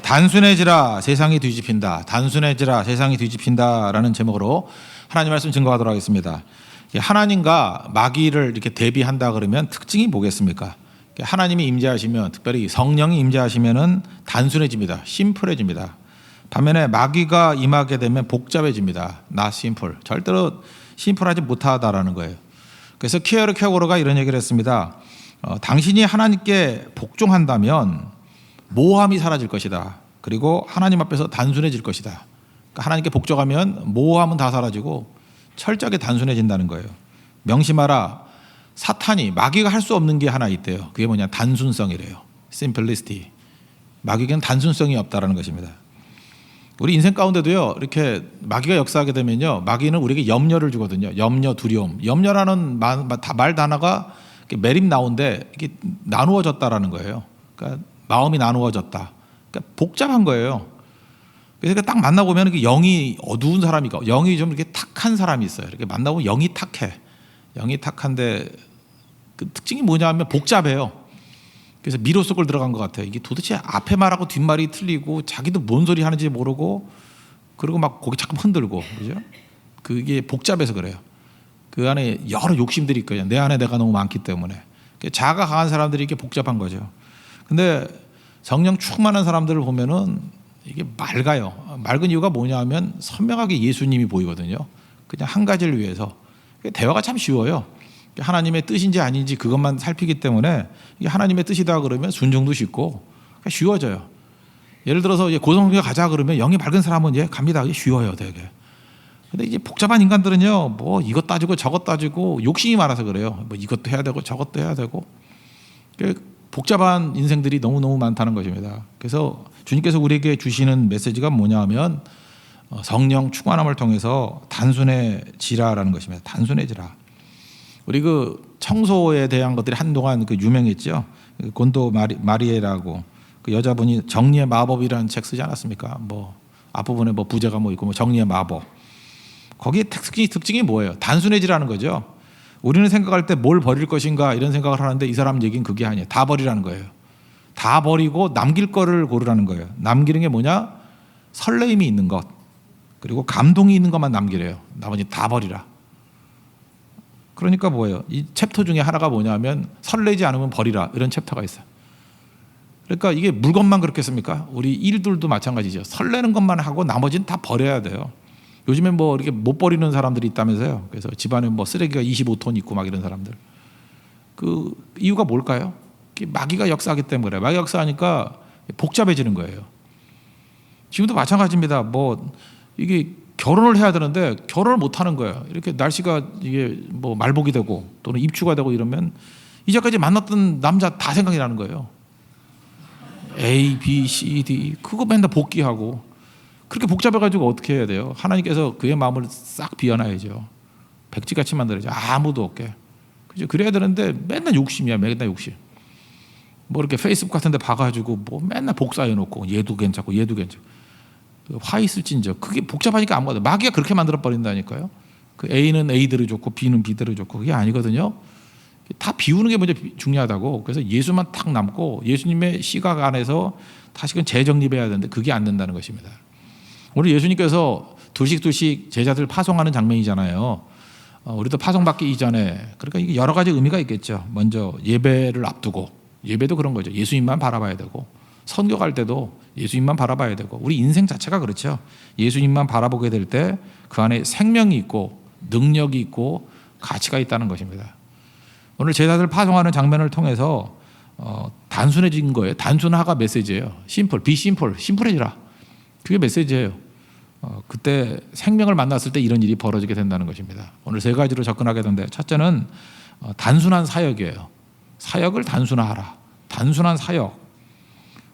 단순해지라 세상이 뒤집힌다. 단순해지라 세상이 뒤집힌다라는 제목으로 하나님 말씀 증거하도록 하겠습니다. 하나님과 마귀를 이렇게 대비한다 그러면 특징이 뭐겠습니까? 하나님이 임재하시면, 특별히 성령이 임재하시면은 단순해집니다. 심플해집니다. 반면에 마귀가 임하게 되면 복잡해집니다. not simple. 절대로 심플하지 못하다라는 거예요. 그래서 키에르케고르가 이런 얘기를 했습니다. 당신이 하나님께 복종한다면 모함이 사라질 것이다. 그리고 하나님 앞에서 단순해질 것이다. 그러니까 하나님께 복종하면 모함은 다 사라지고 철저하게 단순해진다는 거예요. 명심하라. 사탄이, 마귀가 할 수 없는 게 하나 있대요. 그게 뭐냐? 단순성이래요. simplicity. 마귀에게는 단순성이 없다라는 것입니다. 우리 인생 가운데도요, 이렇게 마귀가 역사하게 되면요, 마귀는 우리에게 염려를 주거든요. 염려, 두려움. 염려라는 말 단어가 매립 나온데 이게 나누어졌다라는 거예요. 그러니까 마음이 나누어졌다. 그러니까 복잡한 거예요. 그래서 딱 만나보면 영이 어두운 사람이 있고, 영이 좀 이렇게 탁한 사람이 있어요. 이렇게 만나보면 영이 탁해. 영이 탁한데 그 특징이 뭐냐면 복잡해요. 그래서 미로 속을 들어간 것 같아요. 이게 도대체 앞에 말하고 뒷말이 틀리고 자기도 뭔 소리 하는지 모르고, 그리고 막 고개 자꾸 흔들고, 그죠? 그게 복잡해서 그래요. 그 안에 여러 욕심들이 있거든요. 내 안에 내가 너무 많기 때문에. 자아가 강한 사람들이 이렇게 복잡한 거죠. 근데 성령 충만한 사람들을 보면은 이게 맑아요. 맑은 이유가 뭐냐 하면 선명하게 예수님이 보이거든요. 그냥 한 가지를 위해서. 대화가 참 쉬워요. 하나님의 뜻인지 아닌지 그것만 살피기 때문에 이게 하나님의 뜻이다 그러면 순종도 쉽고 쉬워져요. 예를 들어서 고성교회 가자 그러면 영이 밝은 사람은 갑니다. 이게 쉬워요, 되게. 근데 이제 복잡한 인간들은요, 뭐 이것 따지고 저것 따지고 욕심이 많아서 그래요. 뭐 이것도 해야 되고 저것도 해야 되고. 복잡한 인생들이 너무너무 많다는 것입니다. 그래서 주님께서 우리에게 주시는 메시지가 뭐냐 하면 성령 충만함을 통해서 단순해지라라는 것입니다. 단순해지라. 우리 그 청소에 대한 것들이 한동안 그 유명했죠. 곤도 마리에라고 그 여자분이 정리의 마법이라는 책 쓰지 않았습니까? 뭐 앞부분에 뭐 부제가 뭐 있고 뭐 정리의 마법. 거기에 특징이 뭐예요? 단순해지라는 거죠. 우리는 생각할 때 뭘 버릴 것인가 이런 생각을 하는데 이 사람 얘기는 그게 아니에요. 다 버리라는 거예요. 다 버리고 남길 거를 고르라는 거예요. 남기는 게 뭐냐? 설레임이 있는 것, 그리고 감동이 있는 것만 남기래요. 나머지 다 버리라. 그러니까 뭐예요? 이 챕터 중에 하나가 뭐냐면 설레지 않으면 버리라, 이런 챕터가 있어요. 그러니까 이게 물건만 그렇겠습니까? 우리 일들도 마찬가지죠. 설레는 것만 하고 나머지는 다 버려야 돼요. 요즘에 뭐 이렇게 못 버리는 사람들이 있다면서요. 그래서 집안에 뭐 쓰레기가 25톤 있고 막 이런 사람들. 그 이유가 뭘까요? 마귀가 역사하기 때문에 그래요. 마귀가 역사하니까 복잡해지는 거예요. 지금도 마찬가지입니다. 뭐 이게 결혼을 해야 되는데 결혼을 못 하는 거예요. 이렇게 날씨가 이게 뭐 말복이 되고 또는 입추가 되고 이러면 이제까지 만났던 남자 다 생각이 나는 거예요. A, B, C, D 그거 맨날 복귀하고. 그렇게 복잡해가지고 어떻게 해야 돼요? 하나님께서 그의 마음을 싹 비워놔야죠. 백지같이 만들어야죠. 아무도 없게. 그죠? 그래야 되는데 맨날 욕심이야. 맨날 욕심. 뭐 이렇게 페이스북 같은 데 봐가지고 뭐 맨날 복사해놓고 얘도 괜찮고 얘도 괜찮고 화 있을진저. 그게 복잡하니까 안 맞아요. 마귀가 그렇게 만들어버린다니까요. 그 A는 A대로 좋고 B는 B대로 좋고 그게 아니거든요. 다 비우는 게 먼저 중요하다고. 그래서 예수만 탁 남고 예수님의 시각 안에서 다시금 재정립해야 되는데 그게 안 된다는 것입니다. 오늘 예수님께서 둘씩 제자들 파송하는 장면이잖아요. 우리도 파송받기 이전에, 그러니까 이게 여러 가지 의미가 있겠죠. 먼저 예배를 앞두고, 예배도 그런 거죠. 예수님만 바라봐야 되고, 선교 갈 때도 예수님만 바라봐야 되고, 우리 인생 자체가 그렇죠. 예수님만 바라보게 될 때 그 안에 생명이 있고 능력이 있고 가치가 있다는 것입니다. 오늘 제자들 파송하는 장면을 통해서 단순해진 거예요. 단순화가 메시지예요. 심플, be simple, 심플해지라. 그게 메시지예요. 그때 생명을 만났을 때 이런 일이 벌어지게 된다는 것입니다. 오늘 세 가지로 접근하게 되는데, 첫째는 단순한 사역이에요. 사역을 단순화하라. 단순한 사역.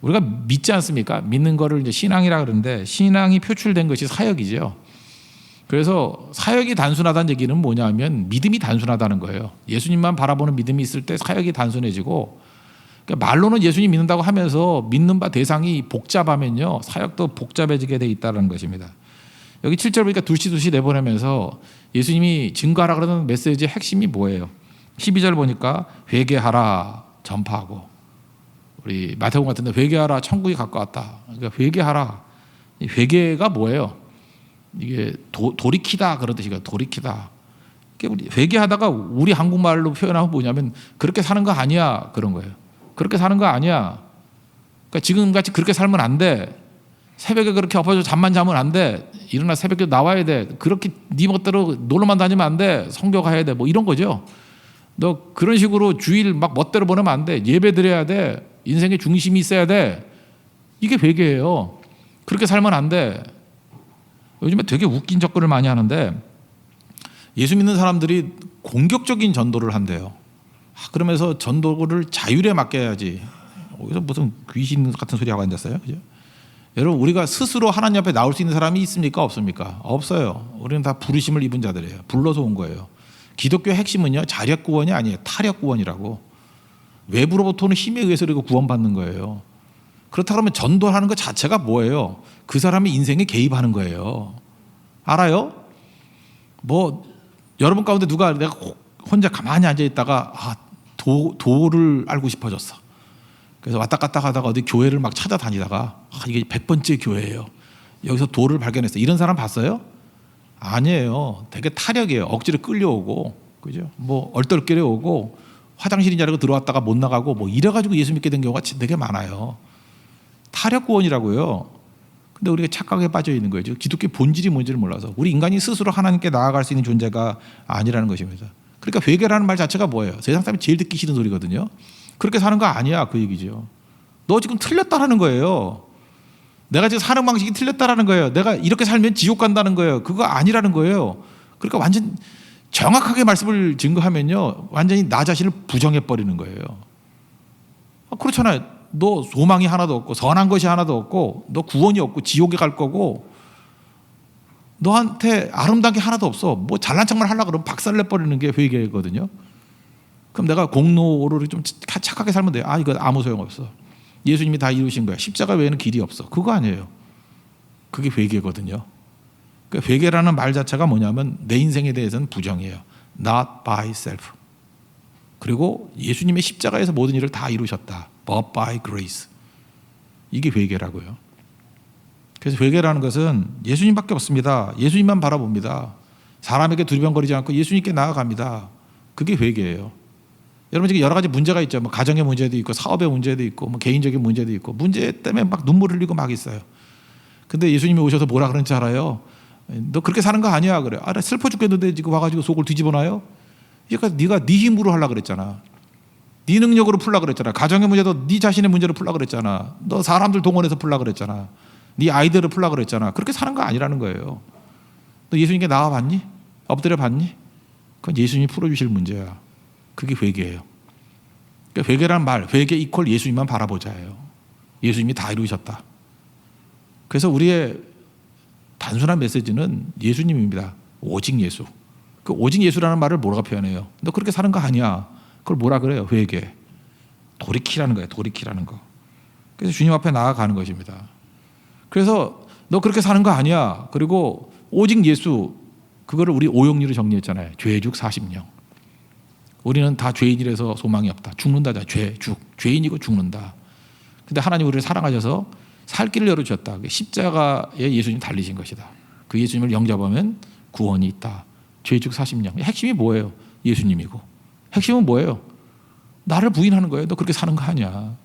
우리가 믿지 않습니까? 믿는 거를 이제 신앙이라 그러는데 신앙이 표출된 것이 사역이죠. 그래서 사역이 단순하다는 얘기는 뭐냐면 믿음이 단순하다는 거예요. 예수님만 바라보는 믿음이 있을 때 사역이 단순해지고, 그러니까 말로는 예수님 믿는다고 하면서 믿는 바 대상이 복잡하면요 사역도 복잡해지게 돼 있다는 것입니다. 여기 7절 보니까 둘씩 내보내면서 예수님이 증거하라 그러는 메시지의 핵심이 뭐예요? 12절 보니까 회개하라 전파하고, 우리 마태복음 같은데 회개하라 천국이 가까웠다. 그러니까 회개하라. 이 회개가 뭐예요? 이게 돌이키다 그런 뜻이에요. 돌이키다. 우리 회개하다가 우리 한국말로 표현하면 뭐냐면 그렇게 사는 거 아니야 그런 거예요. 그렇게 사는 거 아니야. 그러니까 지금같이 그렇게 살면 안 돼. 새벽에 그렇게 엎어져 잠만 자면 안 돼. 일어나 새벽에 나와야 돼. 그렇게 네 멋대로 놀러만 다니면 안 돼. 성교 가야 돼. 뭐 이런 거죠. 너 그런 식으로 주일 막 멋대로 보내면 안 돼. 예배 드려야 돼. 인생의 중심이 있어야 돼. 이게 회개예요. 그렇게 살면 안 돼. 요즘에 되게 웃긴 접근을 많이 하는데 예수 믿는 사람들이 공격적인 전도를 한대요. 그러면서 전도를 자율에 맡겨야지. 여기서 무슨 귀신 같은 소리 하고 앉았어요. 그죠? 여러분 우리가 스스로 하나님 앞에 나올 수 있는 사람이 있습니까? 없습니까? 없어요. 우리는 다 부르심을 입은 자들이에요. 불러서 온 거예요. 기독교의 핵심은요. 자력 구원이 아니에요. 타력 구원이라고. 외부로부터 오는 힘에 의해서 우리가 구원받는 거예요. 그렇다면 전도하는 것 자체가 뭐예요? 그 사람의 인생에 개입하는 거예요. 알아요? 뭐 여러분 가운데 누가 내가 혼자 가만히 앉아 있다가 도를 알고 싶어졌어. 그래서 왔다 갔다 하다가 어디 교회를 막 찾아다니다가 이게 100번째 교회예요. 여기서 도를 발견했어. 이런 사람 봤어요? 아니에요. 되게 타력이에요. 억지로 끌려오고, 그죠? 뭐 얼떨결에 오고 화장실이냐고 들어왔다가 못 나가고 뭐 이래가지고 예수 믿게 된 경우가 되게 많아요. 타력 구원이라고요. 근데 우리가 착각에 빠져 있는 거예요. 기독교의 본질이 뭔지를 몰라서 우리 인간이 스스로 하나님께 나아갈 수 있는 존재가 아니라는 것입니다. 그러니까 회개라는 말 자체가 뭐예요? 세상 사람이 제일 듣기 싫은 소리거든요. 그렇게 사는 거 아니야 그 얘기죠. 너 지금 틀렸다라는 거예요. 내가 지금 사는 방식이 틀렸다라는 거예요. 내가 이렇게 살면 지옥 간다는 거예요. 그거 아니라는 거예요. 그러니까 완전 정확하게 말씀을 증거하면요 완전히 나 자신을 부정해 버리는 거예요. 그렇잖아요. 너 소망이 하나도 없고 선한 것이 하나도 없고 너 구원이 없고 지옥에 갈 거고 너한테 아름다운 게 하나도 없어. 뭐 잘난 척만 하려고 그러면 박살내 버리는 게 회개거든요. 그럼 내가 공로를 좀 착하게 살면 돼요. 이거 아무 소용없어. 예수님이 다 이루신 거야. 십자가 외에는 길이 없어. 그거 아니에요. 그게 회개거든요. 그러니까 회개라는 말 자체가 뭐냐면 내 인생에 대해서는 부정이에요. Not by self. 그리고 예수님의 십자가에서 모든 일을 다 이루셨다. But by grace. 이게 회개라고요. 그래서 회개라는 것은 예수님밖에 없습니다. 예수님만 바라봅니다. 사람에게 두리번거리지 않고 예수님께 나아갑니다. 그게 회개예요. 여러분 지금 여러 가지 문제가 있죠. 뭐 가정의 문제도 있고 사업의 문제도 있고 뭐 개인적인 문제도 있고 문제 때문에 막 눈물 흘리고 막 있어요. 근데 예수님이 오셔서 뭐라 그러는지 알아요? 너 그렇게 사는 거 아니야 그래. 슬퍼 죽겠는데 지금 와가지고 속을 뒤집어놔요? 그러니까 네가 네 힘으로 하려고 그랬잖아. 네 능력으로 풀려고 그랬잖아. 가정의 문제도 네 자신의 문제로 풀려고 그랬잖아. 너 사람들 동원해서 풀려고 그랬잖아. 네 아이들을 풀려고 그랬잖아. 그렇게 사는 거 아니라는 거예요. 너 예수님께 나와봤니? 엎드려 봤니? 그건 예수님이 풀어주실 문제야. 그게 회개예요. 그러니까 회개란 말, 회개 이퀄 예수님만 바라보자예요. 예수님이 다 이루셨다. 그래서 우리의 단순한 메시지는 예수님입니다. 오직 예수. 그 오직 예수라는 말을 뭐라고 표현해요? 너 그렇게 사는 거 아니야. 그걸 뭐라 그래요? 회개. 돌이키라는 거예요. 돌이키라는 거. 그래서 주님 앞에 나아가는 것입니다. 그래서 너 그렇게 사는 거 아니야. 그리고 오직 예수. 그거를 우리 오용리로 정리했잖아요. 죄죽 40령. 우리는 다 죄인이라서 소망이 없다. 죽는다. 죄인이고 죽는다. 근데 하나님 우리를 사랑하셔서 살 길을 열어주셨다. 십자가에 예수님 달리신 것이다. 그 예수님을 영접하면 구원이 있다. 죄죽 40령. 핵심이 뭐예요? 예수님이고. 핵심은 뭐예요? 나를 부인하는 거예요. 너 그렇게 사는 거 아니야.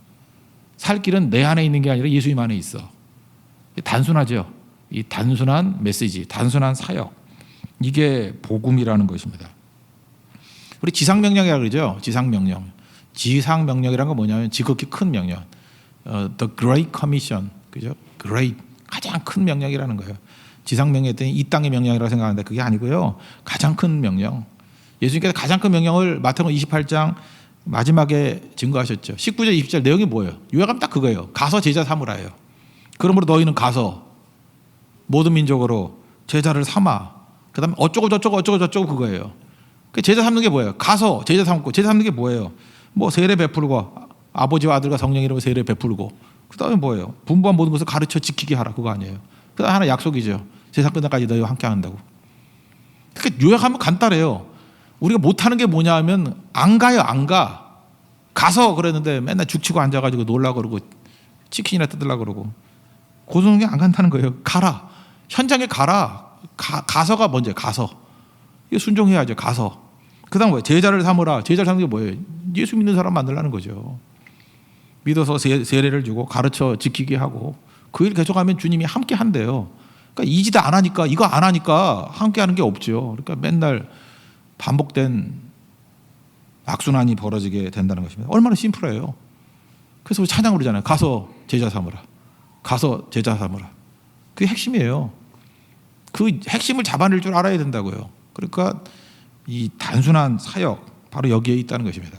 살 길은 내 안에 있는 게 아니라 예수님 안에 있어. 단순하죠. 이 단순한 메시지, 단순한 사역. 이게 복음이라는 것입니다. 우리 지상명령이라고 그러죠. 지상명령. 지상명령이라는 건 뭐냐면 지극히 큰 명령. The Great Commission. 그죠? Great. 가장 큰 명령이라는 거예요. 지상명령 했더니 이 땅의 명령이라고 생각하는데 그게 아니고요. 가장 큰 명령. 예수님께서 가장 큰 명령을 마태복음 28장 마지막에 증거하셨죠. 19절 20절 내용이 뭐예요? 요약하면 딱 그거예요. 가서 제자 삼으라예요. 그러므로 너희는 가서 모든 민족으로 제자를 삼아. 그 다음에 어쩌고 저쩌고 그거예요. 제자 삼는 게 뭐예요? 가서 제자 삼고. 제자 삼는 게 뭐예요? 뭐 세례 베풀고 아버지와 아들과 성령 이름으로 세례 베풀고. 그 다음에 뭐예요? 분부한 모든 것을 가르쳐 지키게 하라. 그거 아니에요. 그 다음에 하나 약속이죠. 세상 끝날까지 너희와 함께 한다고. 그러니까 요약하면 간단해요. 우리가 못하는 게 뭐냐 하면 안 가요. 안 가. 가서 그랬는데 맨날 죽치고 앉아가지고 놀라 그러고 치킨이나 뜯으려고 그러고 고소송에 안 간다는 거예요. 가라. 현장에 가라. 가서가 먼저예요. 가서. 이거 순종해야죠. 가서. 그다음 뭐예요? 제자를 삼으라. 제자를 삼는 게 뭐예요? 예수 믿는 사람 만들라는 거죠. 믿어서 세례를 주고 가르쳐 지키게 하고 그 일 계속하면 주님이 함께 한대요. 그러니까 이 지대 안 하니까 이거 안 하니까 함께 하는 게 없죠. 그러니까 맨날 반복된 악순환이 벌어지게 된다는 것입니다. 얼마나 심플해요. 그래서 우리 찬양 부르잖아요. 가서 제자 삼으라. 가서 제자 삼으라. 그게 핵심이에요. 그 핵심을 잡아낼 줄 알아야 된다고요. 그러니까 이 단순한 사역 바로 여기에 있다는 것입니다.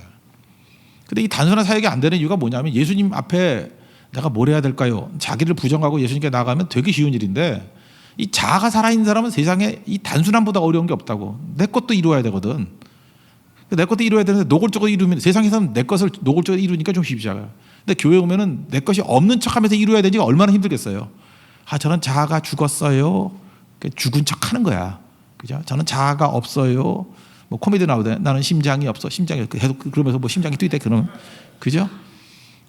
근데 이 단순한 사역이 안 되는 이유가 뭐냐면 예수님 앞에 내가 뭘 해야 될까요? 자기를 부정하고 예수님께 나가면 되게 쉬운 일인데 이 자아가 살아있는 사람은 세상에 이 단순함보다 어려운 게 없다고. 내 것도 이루어야 되거든. 내 것도 이루어야 되는데 노골적으로 이루면 세상에서는 내 것을 노골적으로 이루니까 좀 쉽잖아요. 근데 교회 오면은 내 것이 없는 척하면서 이루어야 되니까 얼마나 힘들겠어요. 아 저는 자아가 죽었어요. 죽은 척하는 거야. 그죠? 저는 자아가 없어요. 뭐 코미디 나오대. 나는 심장이 없어. 심장이 계속 그러면서 뭐 심장이 뛰대 그러면 그죠?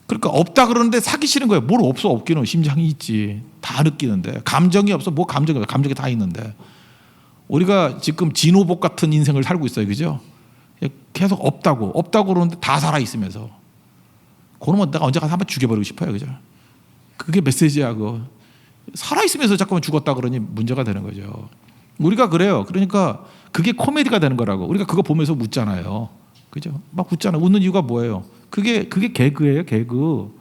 그러니까 없다 그러는데 사기 싫은 거예요. 뭘 없어 없기는 심장이 있지. 다 느끼는데 감정이 없어. 뭐 감정이 없어. 감정이 다 있는데 우리가 지금 진호복 같은 인생을 살고 있어요. 그죠? 계속 없다고 그러는데 다 살아 있으면서 그러면 내가 언제 가서 한번 죽여버리고 싶어요. 그죠? 그게 메시지야. 그거. 살아 있으면서 잠깐만 죽었다 그러니 문제가 되는 거죠. 우리가 그래요. 그러니까 그게 코미디가 되는 거라고. 우리가 그거 보면서 웃잖아요. 그죠? 막 웃잖아요. 웃는 이유가 뭐예요? 그게 개그예요. 개그.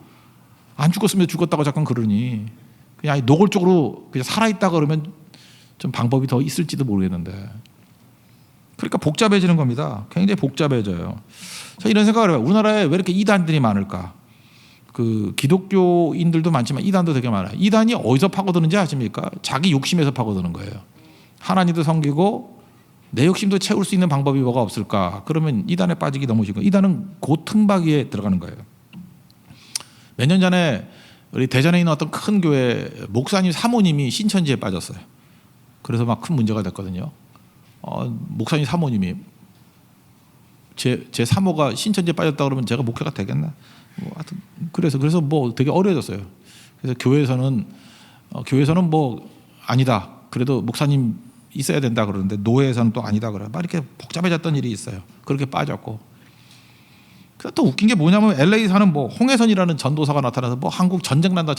안 죽었으면 죽었다고 잠깐 그러니 그냥 노골적으로 그냥 살아있다 그러면 좀 방법이 더 있을지도 모르겠는데 그러니까 복잡해지는 겁니다. 굉장히 복잡해져요. 저 이런 생각을 해요. 우리나라에 왜 이렇게 이단들이 많을까? 그 기독교인들도 많지만 이단도 되게 많아요. 이단이 어디서 파고드는지 아십니까? 자기 욕심에서 파고드는 거예요. 하나님도 섬기고 내 욕심도 채울 수 있는 방법이 뭐가 없을까? 그러면 이단에 빠지기 너무 쉽고 이단은 그 틈바기에 들어가는 거예요. 몇 년 전에 우리 대전에 있는 어떤 큰 교회 목사님 사모님이 신천지에 빠졌어요. 그래서 막 큰 문제가 됐거든요. 목사님 사모님이 제 사모가 신천지에 빠졌다 그러면 제가 목회가 되겠나? 뭐 하여튼 그래서 뭐 되게 어려워졌어요. 그래서 교회에서는 뭐 아니다. 그래도 목사님 있어야 된다 그러는데 노회에서는 또 아니다 그래. 막 이렇게 복잡해졌던 일이 있어요. 그렇게 빠졌고. 그래서 또 웃긴 게 뭐냐면 LA 사는 뭐 홍해선이라는 전도사가 나타나서 뭐 한국 전쟁 난다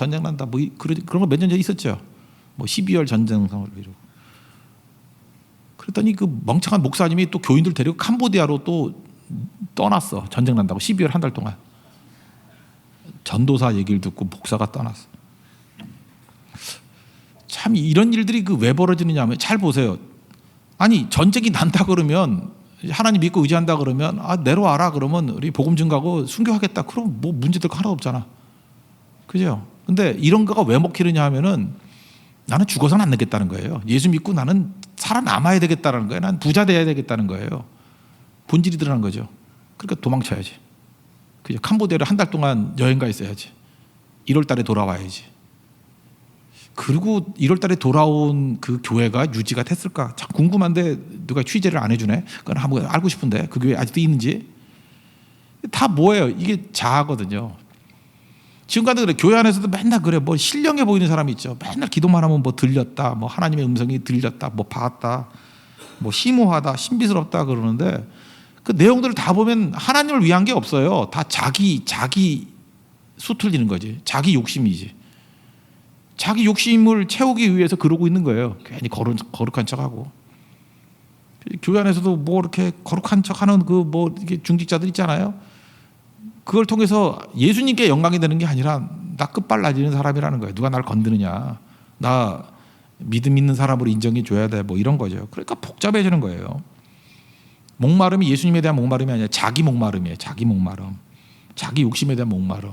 뭐 그런 거 몇 년 전에 있었죠. 뭐 12월 전쟁 상을 이루고. 그랬더니 그 멍청한 목사님이 또 교인들 데리고 캄보디아로 또 떠났어. 전쟁 난다고 12월 한 달 동안. 전도사 얘기를 듣고 목사가 떠났어. 참 이런 일들이 그 왜 벌어지느냐 하면 잘 보세요. 아니 전쟁이 난다 그러면 하나님 믿고 의지한다 그러면 내려와라 그러면 우리 복음 증가하고 순교하겠다. 그럼 뭐 문제될 거 하나도 없잖아. 그죠? 근데 이런 거가 왜 먹히느냐 하면은 나는 죽어서는 안 되겠다는 거예요. 예수 믿고 나는 살아남아야 되겠다는 거예요. 난 부자 돼야 되겠다는 거예요. 본질이 드러난 거죠. 그러니까 도망쳐야지. 그죠? 캄보디아를 한 달 동안 여행 가 있어야지. 1월 달에 돌아와야지. 그리고 1월 달에 돌아온 그 교회가 유지가 됐을까? 참 궁금한데 누가 취재를 안 해주네. 그건 한번 알고 싶은데 그 교회 아직도 있는지. 다 뭐예요? 이게 자아거든요. 지금까지 그래. 교회 안에서도 맨날 그래. 뭐 신령해 보이는 사람이 있죠. 맨날 기도만 하면 뭐 들렸다. 뭐 하나님의 음성이 들렸다. 뭐 봤다. 뭐 심오하다. 신비스럽다 그러는데 그 내용들을 다 보면 하나님을 위한 게 없어요. 다 자기 수틀리는 거지. 자기 욕심이지. 자기 욕심을 채우기 위해서 그러고 있는 거예요. 괜히 거룩한 척하고. 교회 안에서도 뭐 이렇게 거룩한 척하는 그 뭐 이게 중직자들 있잖아요. 그걸 통해서 예수님께 영광이 되는 게 아니라 나 끝발 나지는 사람이라는 거예요. 누가 날 건드느냐. 나 믿음 있는 사람으로 인정해 줘야 돼. 뭐 이런 거죠. 그러니까 복잡해지는 거예요. 목마름이 예수님에 대한 목마름이 아니라 자기 목마름이에요. 자기 목마름. 자기 욕심에 대한 목마름.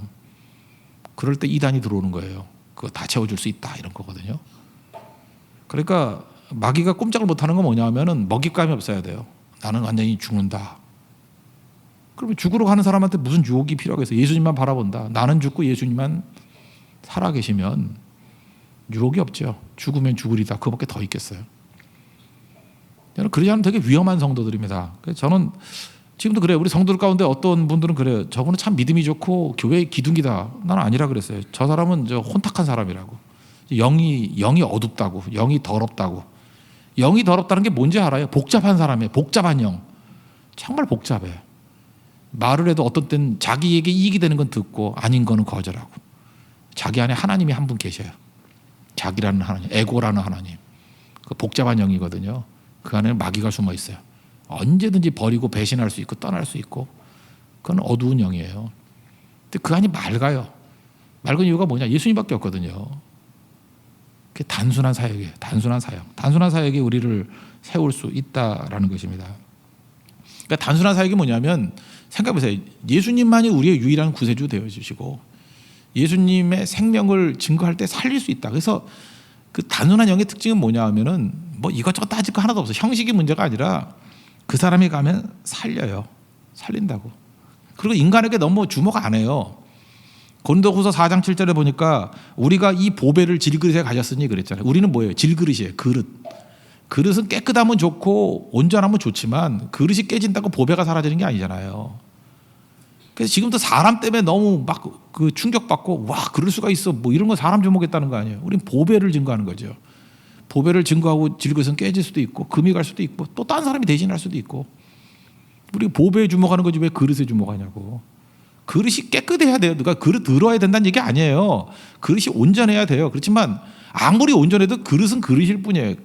그럴 때 이단이 들어오는 거예요. 그거 다 채워줄 수 있다 이런 거거든요. 그러니까 마귀가 꼼짝을 못하는 건 뭐냐 하면은 먹잇감이 없어야 돼요. 나는 완전히 죽는다. 그러면 죽으러 가는 사람한테 무슨 유혹이 필요하겠어요. 예수님만 바라본다. 나는 죽고 예수님만 살아계시면 유혹이 없죠. 죽으면 죽으리다. 그거밖에 더 있겠어요. 저는 그러지 않으면 되게 위험한 성도들입니다. 그래서 저는 지금도 그래요. 우리 성도들 가운데 어떤 분들은 그래요. 저분은 참 믿음이 좋고 교회의 기둥이다. 나는 아니라 그랬어요. 저 사람은 혼탁한 사람이라고. 영이 어둡다고, 영이 더럽다고. 영이 더럽다는 게 뭔지 알아요? 복잡한 사람이에요. 복잡한 영. 정말 복잡해. 말을 해도 어떤 때는 자기에게 이익이 되는 건 듣고 아닌 거는 거절하고. 자기 안에 하나님이 한 분 계셔요. 자기라는 하나님, 에고라는 하나님. 그 복잡한 영이거든요. 그 안에 마귀가 숨어 있어요. 언제든지 버리고 배신할 수 있고 떠날 수 있고. 그건 어두운 영이에요. 근데 그 안이 맑아요. 맑은 이유가 뭐냐? 예수님밖에 없거든요. 그게 단순한 사역이에요. 단순한 사역. 단순한 사역이 우리를 세울 수 있다라는 것입니다. 그러니까 단순한 사역이 뭐냐면 생각해보세요. 예수님만이 우리의 유일한 구세주 되어주시고 예수님의 생명을 증거할 때 살릴 수 있다. 그래서 그 단순한 영의 특징은 뭐냐 하면은 뭐 이것저것 따질 거 하나도 없어. 형식이 문제가 아니라 그 사람이 가면 살려요. 살린다고. 그리고 인간에게 너무 주목 안 해요. 고린도후서 4장 7절에 보니까 우리가 이 보배를 질그릇에 가졌으니 그랬잖아요. 우리는 뭐예요? 질그릇이에요. 그릇. 그릇은 깨끗하면 좋고 온전하면 좋지만 그릇이 깨진다고 보배가 사라지는 게 아니잖아요. 그래서 지금도 사람 때문에 너무 막 그 충격받고 와 그럴 수가 있어 뭐 이런 거 사람 주목했다는 거 아니에요. 우린 보배를 증거하는 거죠. 보배를 증거하고 질그릇은 깨질 수도 있고 금이 갈 수도 있고 또 다른 사람이 대신할 수도 있고 우리 보배에 주목하는 거지 왜 그릇에 주목하냐고. 그릇이 깨끗해야 돼요. 누가 그릇 들어야 된다는 얘기 아니에요. 그릇이 온전해야 돼요. 그렇지만 아무리 온전해도 그릇은 그릇일 뿐이에요.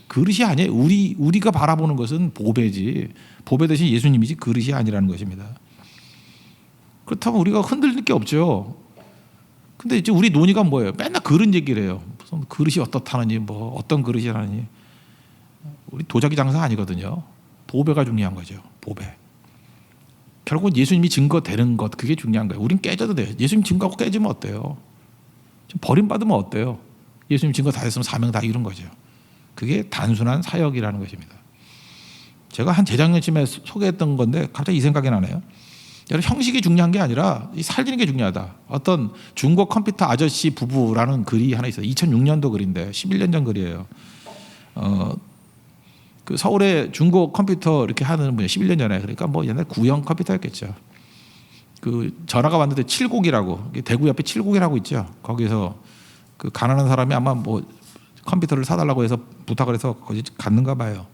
그릇이 아니에요. 우리가 바라보는 것은 보배지. 보배 대신 예수님이지 그릇이 아니라는 것입니다. 그렇다면 우리가 흔들릴 게 없죠. 근데 이제 우리 논의가 뭐예요? 맨날 그릇 얘기를 해요. 무슨 그릇이 어떻다느니 뭐 어떤 그릇이라느니. 우리 도자기 장사 아니거든요. 보배가 중요한 거죠. 보배. 결국은 예수님이 증거되는 것 그게 중요한 거예요. 우린 깨져도 돼요. 예수님 증거하고 깨지면 어때요? 좀 버림받으면 어때요? 예수님 증거 다 했으면 사명 다 이룬 거죠. 그게 단순한 사역이라는 것입니다. 제가 한 재작년쯤에 소개했던 건데 갑자기 이 생각이 나네요. 여러분 형식이 중요한 게 아니라 살리는 게 중요하다. 어떤 중국 컴퓨터 아저씨 부부라는 글이 하나 있어요. 2006년도 글인데 11년 전 글이에요. 그 서울에 중국 컴퓨터 이렇게 하는 분이 11년 전에 그러니까 뭐 옛날 구형 컴퓨터였겠죠. 그 전화가 왔는데 7곡이라고 대구 옆에 7곡이라고 있죠. 거기서 그 가난한 사람이 아마 뭐 컴퓨터를 사달라고 해서 부탁을 해서 거기 갔는가 봐요.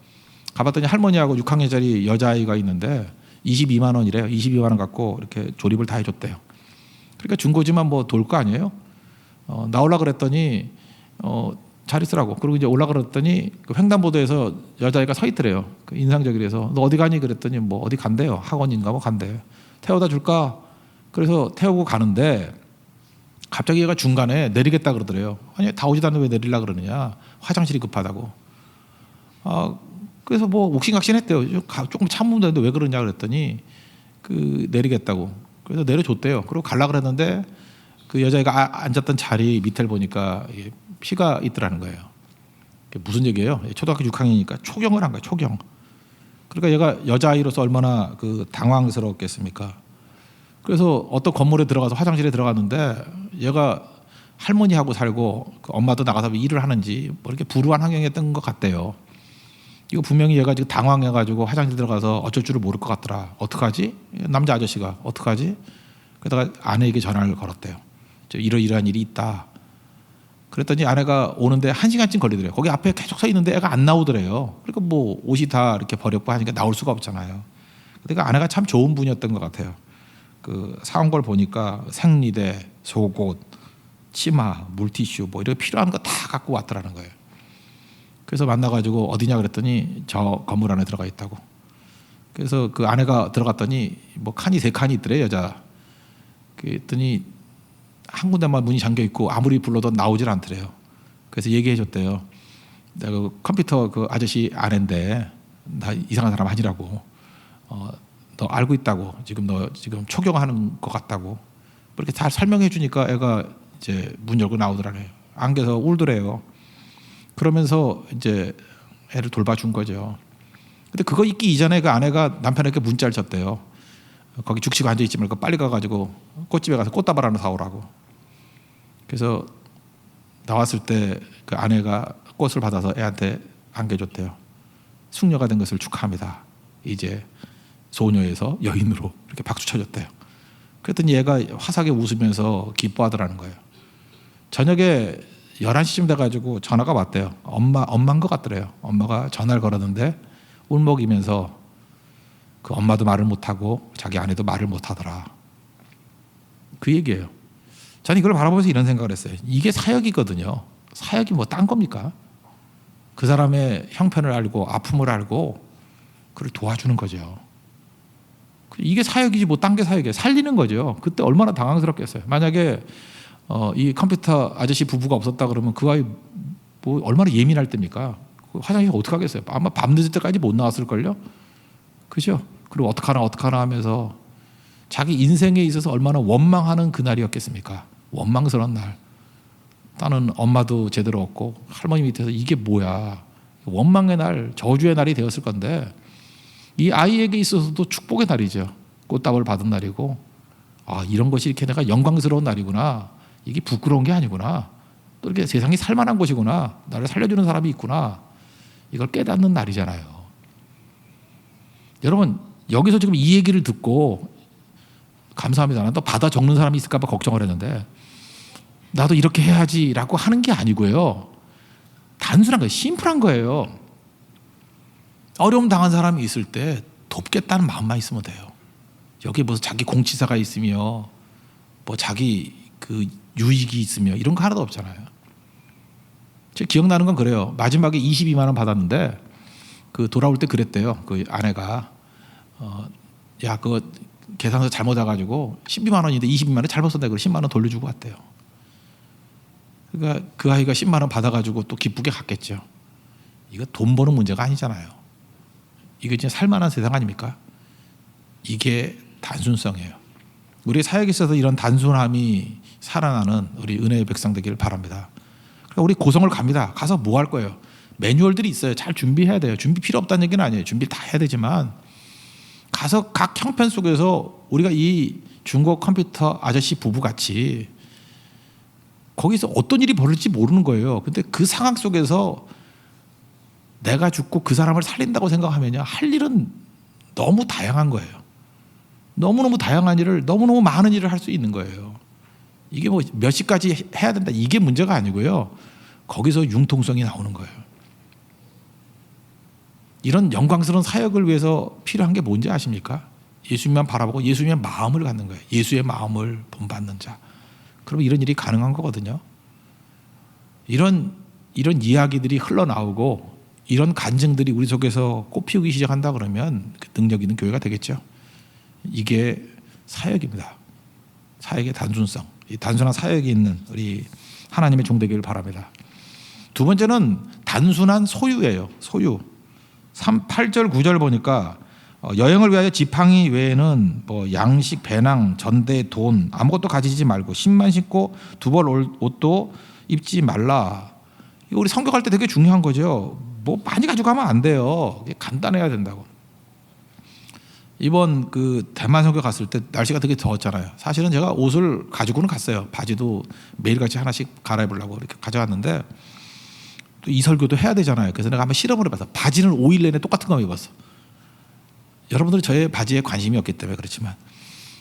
가봤더니 할머니하고 6학년짜리 여자아이가 있는데 22만 원이래요. 22만 원 갖고 이렇게 조립을 다 해줬대요. 그러니까 중고지만 뭐 돌 거 아니에요. 나오려고 그랬더니 잘 있으라고. 그리고 이제 올라가랬더니 그 횡단보도에서 여자애가 서 있더래요. 그 인상적이라서 너 어디 가니 그랬더니 뭐 어디 간대요. 학원인가 뭐 간대요. 태워다 줄까? 그래서 태우고 가는데 갑자기 얘가 중간에 내리겠다 그러더래요. 아니 다 오지도 않는데 왜 내리려고 그러느냐. 화장실이 급하다고. 그래서 뭐 옥신각신했대요. 조금 참으면 되는데 왜 그러냐 그랬더니 그 내리겠다고. 그래서 내려줬대요. 그리고 가려고 그랬는데 그 여자애가 앉았던 자리 밑을 보니까 피가 있더라는 거예요. 무슨 얘기예요? 초등학교 6학년이니까 초경을 한 거예요. 초경. 그러니까 얘가 여자아이로서 얼마나 그 당황스러웠겠습니까? 그래서 어떤 건물에 들어가서 화장실에 들어갔는데 얘가 할머니하고 살고 그 엄마도 나가서 일을 하는지 뭐 이렇게 불우한 환경이었던 것 같대요. 이거 분명히 얘가 지금 당황해가지고 화장실 들어가서 어쩔 줄을 모를 것 같더라. 어떡하지? 남자 아저씨가 어떡하지? 그러다가 아내에게 전화를 걸었대요. 이러이러한 일이 있다. 그랬더니 아내가 오는데 1시간쯤 걸리더래요. 거기 앞에 계속 서 있는데 애가 안 나오더래요. 그러니까 뭐 옷이 다 이렇게 버렸고 하니까 나올 수가 없잖아요. 그러니까 아내가 참 좋은 분이었던 것 같아요. 그 사온 걸 보니까 생리대, 속옷, 치마, 물티슈 뭐 이렇게 필요한 거 다 갖고 왔더라는 거예요. 그래서 만나가지고 어디냐 그랬더니 저 건물 안에 들어가 있다고. 그래서 그 아내가 들어갔더니 뭐 칸이 3칸이 있더래 여자. 그랬더니 한 군데만 문이 잠겨 있고 아무리 불러도 나오질 않더래요. 그래서 얘기해 줬대요. 내가 그 컴퓨터 그 아저씨 아내인데 나 이상한 사람 아니라고. 너 알고 있다고. 너 지금 초경하는 것 같다고. 그렇게 잘 설명해 주니까 애가 이제 문 열고 나오더라고요. 안겨서 울더래요. 그러면서 이제 애를 돌봐준 거죠. 근데 그거 있기 이전에 그 아내가 남편에게 문자를 쳤대요. 거기 죽치고 앉아 있지 말고 빨리 가가지고 꽃집에 가서 꽃다발 하나 사오라고. 그래서 나왔을 때 그 아내가 꽃을 받아서 애한테 안겨줬대요. 숙녀가 된 것을 축하합니다. 이제 소녀에서 여인으로 이렇게 박수 쳐줬대요. 그랬더니 얘가 화사하게 웃으면서 기뻐하더라는 거예요. 저녁에 11시쯤 돼가지고 전화가 왔대요. 엄마인 것 같더래요. 엄마가 전화를 걸었는데 울먹이면서 그 엄마도 말을 못하고 자기 아내도 말을 못하더라. 그 얘기예요. 저는 이걸 바라보면서 이런 생각을 했어요. 이게 사역이거든요. 사역이 뭐 딴 겁니까? 그 사람의 형편을 알고 아픔을 알고 그를 도와주는 거죠. 이게 사역이지 뭐 딴 게 사역이에요. 살리는 거죠. 그때 얼마나 당황스럽겠어요. 만약에 이 컴퓨터 아저씨 부부가 없었다 그러면 그 아이 뭐 얼마나 예민할 때입니까? 화장실 어떻게 하겠어요? 아마 밤늦을 때까지 못 나왔을걸요? 그죠? 그리고 어떡하나 하면서 자기 인생에 있어서 얼마나 원망하는 그날이었겠습니까? 원망스러운 날. 나는 엄마도 제대로 없고 할머니 밑에서 이게 뭐야. 원망의 날, 저주의 날이 되었을 건데 이 아이에게 있어서도 축복의 날이죠. 꽃다발 받은 날이고 이런 것이 이렇게 내가 영광스러운 날이구나. 이게 부끄러운 게 아니구나. 또 이렇게 세상이 살만한 곳이구나. 나를 살려주는 사람이 있구나. 이걸 깨닫는 날이잖아요. 여러분 여기서 지금 이 얘기를 듣고 감사합니다. 난 또 받아 적는 사람이 있을까 봐 걱정을 했는데 나도 이렇게 해야지라고 하는 게 아니고요. 단순한 거예요. 심플한 거예요. 어려움 당한 사람이 있을 때 돕겠다는 마음만 있으면 돼요. 여기 무슨 자기 공치사가 있으며 뭐 자기 그 유익이 있으며 이런 거 하나도 없잖아요. 제가 기억나는 건 그래요. 마지막에 22만 원 받았는데 그 돌아올 때 그랬대요. 그 아내가 야 그거 계산서 잘못 와가지고 12만 원인데 22만 원 잘못 썼다. 그래서 10만 원 돌려주고 왔대요. 그러니까 그 아이가 10만 원 받아가지고 또 기쁘게 갔겠죠. 이거 돈 버는 문제가 아니잖아요. 이게 진짜 살만한 세상 아닙니까? 이게 단순성이에요. 우리 사역에 있어서 이런 단순함이 살아나는 우리 은혜의 백성 되기를 바랍니다. 그러니까 우리 고성을 갑니다. 가서 뭐 할 거예요? 매뉴얼들이 있어요. 잘 준비해야 돼요. 준비 필요 없다는 얘기는 아니에요. 준비 다 해야 되지만 가서 각 형편 속에서 우리가 이 중고 컴퓨터 아저씨 부부같이 거기서 어떤 일이 벌어질지 모르는 거예요. 근데 그 상황 속에서 내가 죽고 그 사람을 살린다고 생각하면요. 할 일은 너무 다양한 거예요. 너무너무 다양한 일을 너무너무 많은 일을 할 수 있는 거예요. 이게 뭐 몇 시까지 해야 된다 이게 문제가 아니고요. 거기서 융통성이 나오는 거예요. 이런 영광스러운 사역을 위해서 필요한 게 뭔지 아십니까? 예수님만 바라보고 예수님의 마음을 갖는 거예요. 예수의 마음을 본받는 자. 그럼 이런 일이 가능한 거거든요. 이런 이야기들이 흘러나오고 이런 간증들이 우리 속에서 꽃피우기 시작한다 그러면 그 능력 있는 교회가 되겠죠. 이게 사역입니다. 사역의 단순성. 이 단순한 사역이 있는 우리 하나님의 종 되기를 바랍니다. 두 번째는 단순한 소유예요. 소유. 8절 9절 보니까 여행을 위하여 지팡이 외에는 뭐 양식, 배낭, 전대, 돈 아무것도 가지지 말고 신만 신고 두 벌 옷도 입지 말라. 이거 우리 성경할 때 되게 중요한 거죠. 뭐 많이 가져가면 안 돼요. 간단해야 된다고. 이번 그 대만 선교 갔을 때 날씨가 되게 더웠잖아요. 사실은 제가 옷을 가지고는 갔어요. 바지도 매일같이 하나씩 갈아입으려고 이렇게 가져왔는데 또 이 설교도 해야 되잖아요. 그래서 내가 한번 실험을 해봤어. 바지는 5일 내내 똑같은 거 입었어. 여러분들은 저의 바지에 관심이 없기 때문에 그렇지만